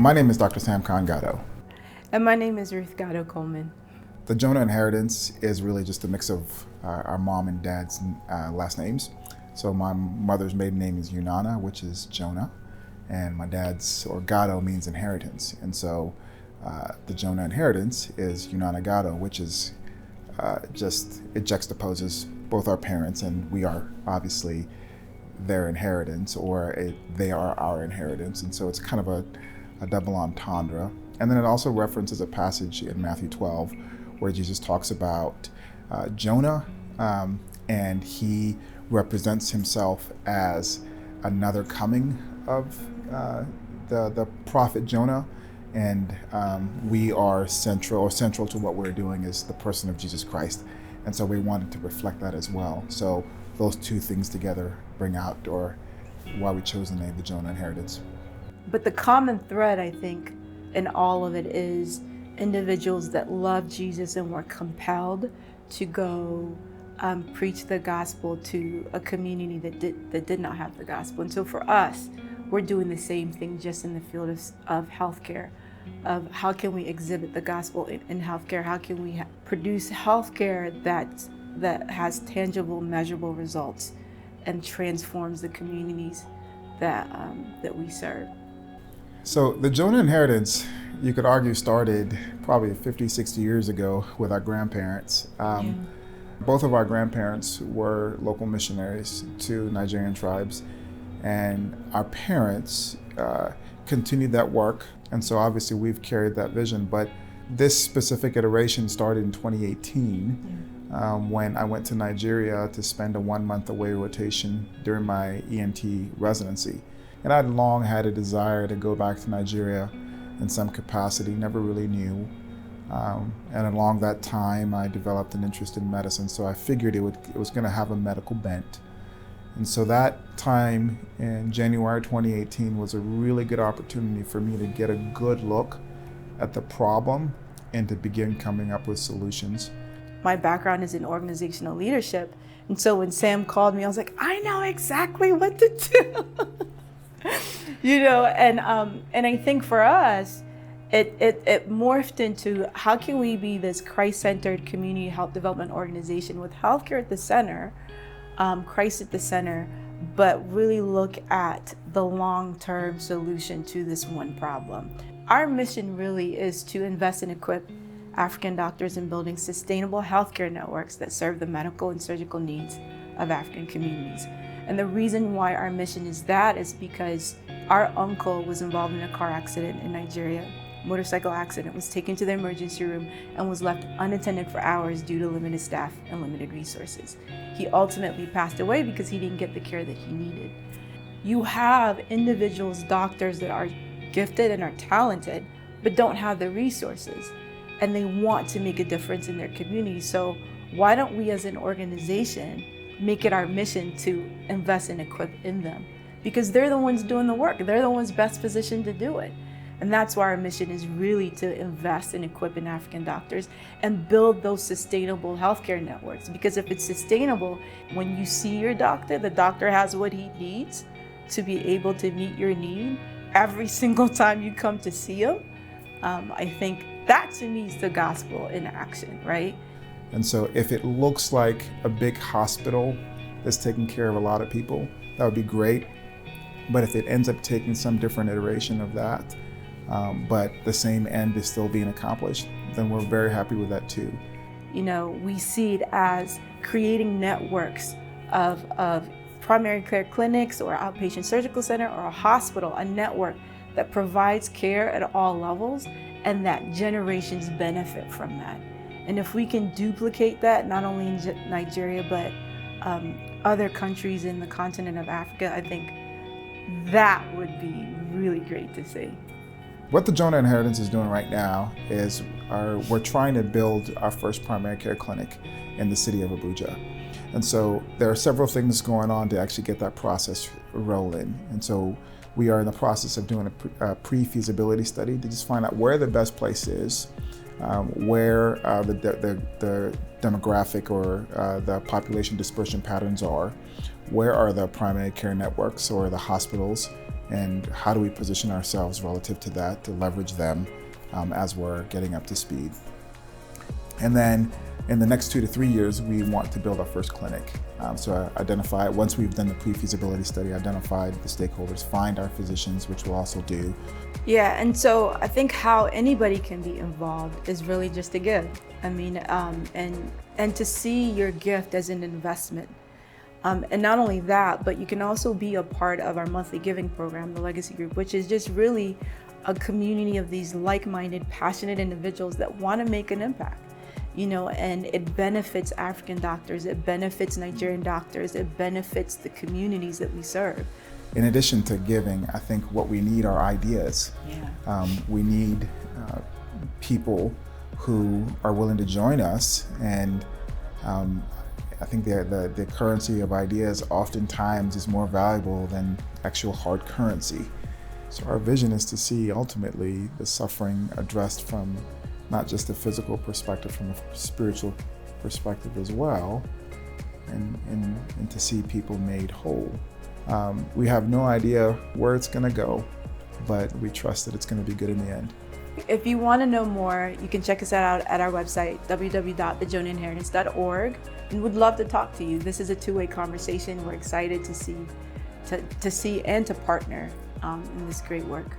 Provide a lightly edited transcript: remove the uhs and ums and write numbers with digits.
My name is Dr. Samkon Gado. And my name is Ruth Gado Coleman. The Jonah inheritance is really just a mix of our mom and dad's last names. So my mother's maiden name is Unana, which is Jonah, and my dad's, or Gado, means inheritance. And so the Jonah inheritance is Unana Gado, which is it juxtaposes both our parents, and we are obviously their inheritance, or they are our inheritance. And so it's kind of a double entendre. And then it also references a passage in Matthew 12 where Jesus talks about Jonah, and he represents himself as another coming of the prophet Jonah. And we are central to what we're doing is the person of Jesus Christ. And so we wanted to reflect that as well. So those two things together bring out, or why we chose the name the Jonah inheritance. But the common thread, I think, in all of it is individuals that love Jesus and were compelled to go preach the gospel to a community that did not have the gospel. And so for us, we're doing the same thing, just in the field of healthcare, of how can we exhibit the gospel in healthcare? How can we produce healthcare that has tangible, measurable results and transforms the communities that we serve? So the Jonah inheritance, you could argue, started probably 50, 60 years ago with our grandparents. Both of our grandparents were local missionaries to Nigerian tribes, and our parents continued that work. And so obviously we've carried that vision, but this specific iteration started in 2018 when I went to Nigeria to spend a 1-month away rotation during my ENT residency. And I'd long had a desire to go back to Nigeria in some capacity, never really knew. And along that time, I developed an interest in medicine, so I figured it was going to have a medical bent. And so that time in January 2018 was a really good opportunity for me to get a good look at the problem and to begin coming up with solutions. My background is in organizational leadership. And so when Sam called me, I was like, I know exactly what to do. And I think for us, it morphed into how can we be this Christ-centered community health development organization with healthcare at the center, Christ at the center, but really look at the long-term solution to this one problem. Our mission really is to invest and equip African doctors in building sustainable healthcare networks that serve the medical and surgical needs of African communities. And the reason why our mission is that is because our uncle was involved in a car accident in Nigeria, motorcycle accident, was taken to the emergency room and was left unattended for hours due to limited staff and limited resources. He ultimately passed away because he didn't get the care that he needed. You have individuals, doctors that are gifted and are talented, but don't have the resources, and they want to make a difference in their community. So why don't we as an organization make it our mission to invest and equip in them? Because they're the ones doing the work. They're the ones best positioned to do it. And that's why our mission is really to invest and equip in African doctors and build those sustainable healthcare networks. Because if it's sustainable, when you see your doctor, the doctor has what he needs to be able to meet your need every single time you come to see him. I think that to me is the gospel in action, right? And so if it looks like a big hospital that's taking care of a lot of people, that would be great. But if it ends up taking some different iteration of that, but the same end is still being accomplished, then we're very happy with that too. We see it as creating networks of primary care clinics or outpatient surgical center or a hospital, a network that provides care at all levels and that generations benefit from that. And if we can duplicate that, not only in Nigeria, but other countries in the continent of Africa, I think that would be really great to see. What the Jonah inheritance is doing right now is we're trying to build our first primary care clinic in the city of Abuja. And so there are several things going on to actually get that process rolling. And so we are in the process of doing a pre-feasibility study to just find out where the best place is, where the demographic or the population dispersion patterns are, where are the primary care networks or the hospitals, and how do we position ourselves relative to that to leverage them as we're getting up to speed. And then in the next 2 to 3 years, we want to build our first clinic. So identify, once we've done the pre-feasibility study, identified the stakeholders, find our physicians, which we'll also do. Yeah, and so I think how anybody can be involved is really just to give. I mean, and to see your gift as an investment. And not only that, but you can also be a part of our monthly giving program, the Legacy Group, which is just really a community of these like-minded, passionate individuals that want to make an impact. You know, and it benefits African doctors, it benefits Nigerian doctors, it benefits the communities that we serve. In addition to giving, I think what we need are ideas. Yeah. We need people who are willing to join us, and I think the currency of ideas oftentimes is more valuable than actual hard currency. So our vision is to see ultimately the suffering addressed from not just a physical perspective, from a spiritual perspective as well, and to see people made whole. We have no idea where it's going to go, but we trust that it's going to be good in the end. If you want to know more, you can check us out at our website, www.thejonahinheritance.org, and would love to talk to you. This is a two-way conversation. We're excited to see and to partner in this great work.